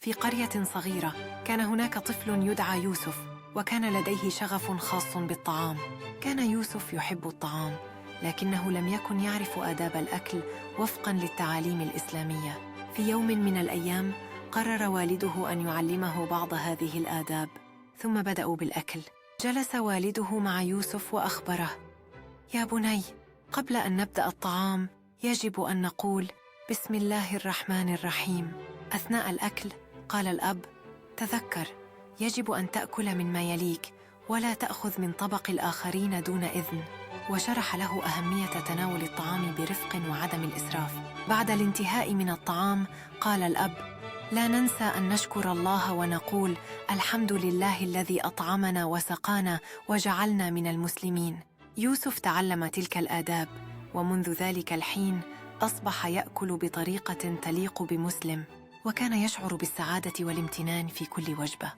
في قرية صغيرة كان هناك طفل يدعى يوسف، وكان لديه شغف خاص بالطعام. كان يوسف يحب الطعام، لكنه لم يكن يعرف آداب الأكل وفقاً للتعاليم الإسلامية. في يوم من الأيام قرر والده أن يعلمه بعض هذه الآداب، ثم بدأوا بالأكل. جلس والده مع يوسف وأخبره: يا بني، قبل أن نبدأ الطعام يجب أن نقول بسم الله الرحمن الرحيم. أثناء الأكل قال الأب: تذكر، يجب أن تأكل مما يليك ولا تأخذ من طبق الآخرين دون إذن. وشرح له أهمية تناول الطعام برفق وعدم الإسراف. بعد الانتهاء من الطعام قال الأب: لا ننسى أن نشكر الله ونقول الحمد لله الذي أطعمنا وسقانا وجعلنا من المسلمين. يوسف تعلم تلك الآداب، ومنذ ذلك الحين أصبح يأكل بطريقة تليق بمسلم، وكان يشعر بالسعادة والامتنان في كل وجبة.